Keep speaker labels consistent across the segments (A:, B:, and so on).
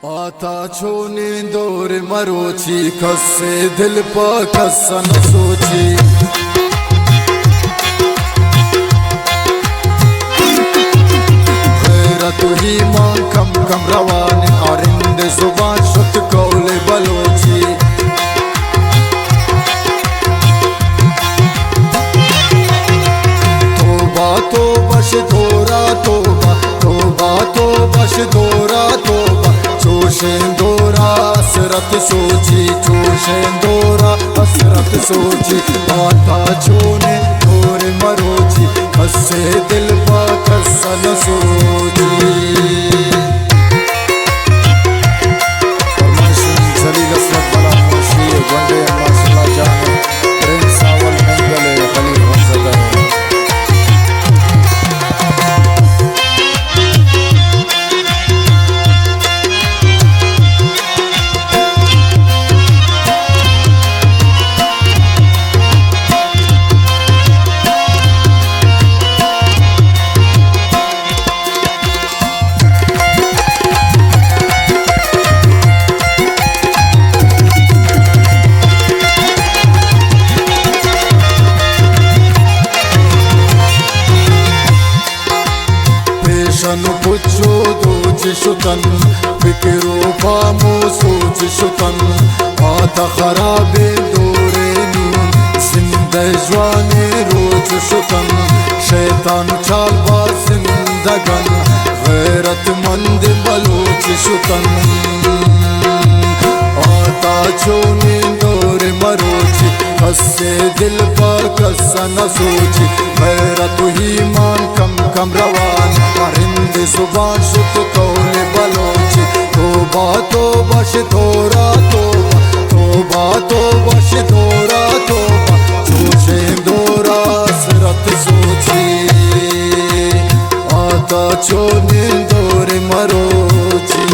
A: आता छोने दौर मरोची खसे दिल पा खसन सोची तु ही मां कम कम रवान आरिंद जुबान शुत कौले बलोची तोबा तो बश दोरा तोबा तोबा तो बश दोरा तोबा चोशें दोरा असरत सोची चोशें दोरा असरत सोची आता छोने दौर मरोची खसे दिल पा खसन सोची पुछो दोज शुतन फिक्रो फामो सोच शुतन आता खराबे दौरे नून जिंदे जवाने रोज शुतन शैतान चालबा जिंदगन गैरत मंद बलोच शुतन आता छोने दौर मरोची खसे दिल पर कसन सोची गैरत ही मान कम कम रवान आरिंद जुबान शुत कौले बलोची तोबा तो बश दोरा तोबा तोबा तो बश दोरा तोबा चोशे दोरा असरत सोची आता छोने दौर मरोची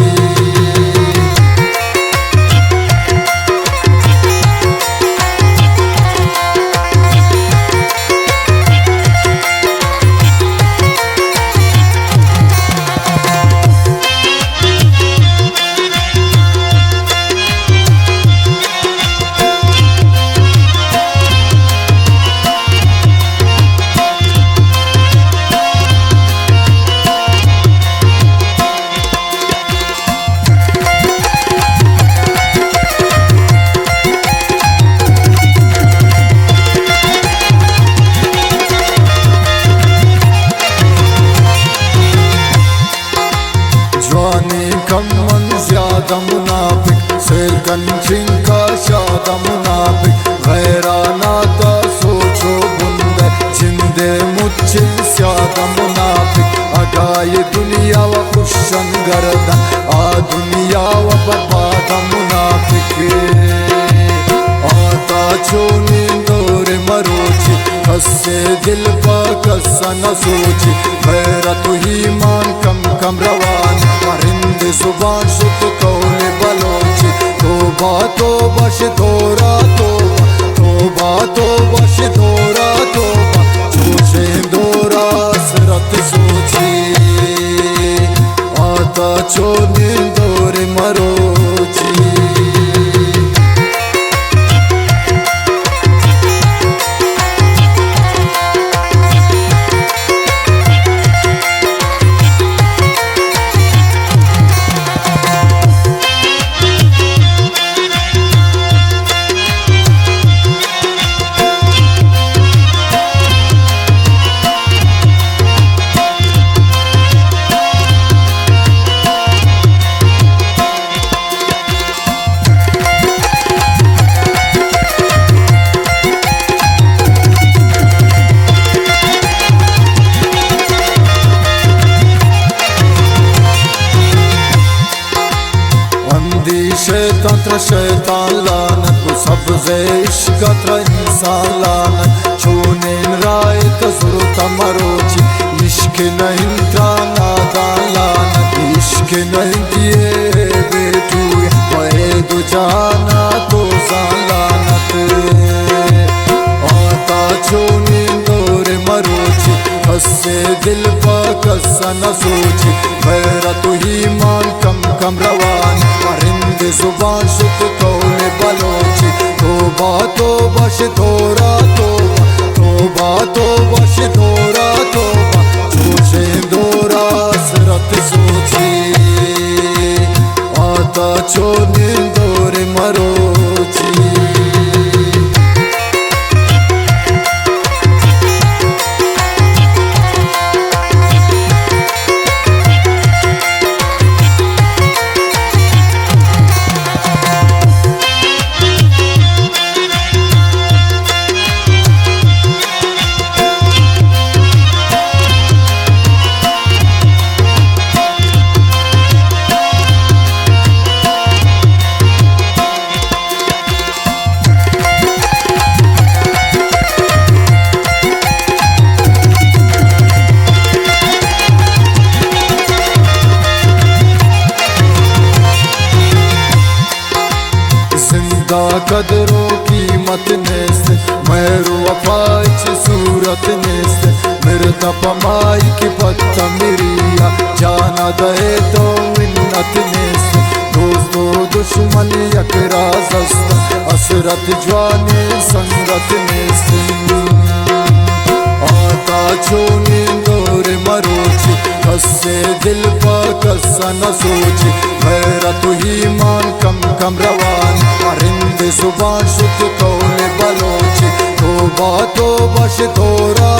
A: मुनाफिक सेकन चिंका शादा मुनाफिक गैराना ता सोचो बुंदे जिंदे मुझे स्यादा मुनाफिक अगाए दुनिया व खुशन गर्दन आ दुनिया व बर्बाद मुनाफिक आता छोने दौर मरोची खसे दिल पा कसन सोची गैरत ही मान कम कम रवान आरिंद जुबान शुत कौले बलोची तोबा तो बश दोरा तोबा तोबा तो बश दोरा तोबा चोशे दोरा असरत सोची आता छोने दौर मरोची शैतान लानत सब्ज़े इश्क इंसान लानत छोने राय तजुरत मरोची इश्क नहीं नादा लानत इश्क नहीं दिए बेटू वहे दो जाना तो लानत आता छोने दौर मरोची खसे दिल पा कसन सोची गैरत ही मान कम कम रवान परिंदे जुबान शुद्ध कौले बलोची तोबा तोबा शितोरा तोबा तोबा तोबा शितोरा तोबा जोशे दोरा असरत सोची आता छो निंदोरे मरोची कदरों कीमत नेस्त मेरू अपाच सूरत नेस्त मिर्दा पमाई की पत्ता मिरिया जाना दे तो मिन्नत नेस्त दोस्तों दुश्मन यकरा जस्ता असरत जवानी संगत नेस्त आता छोनी दौर मरोची कस्से दिल पा कस्सा न सोची गैरत ईमान कम कम रवान परिंदे जुबान शुद्ध कौले बलोची तोबा तोबा शितोरा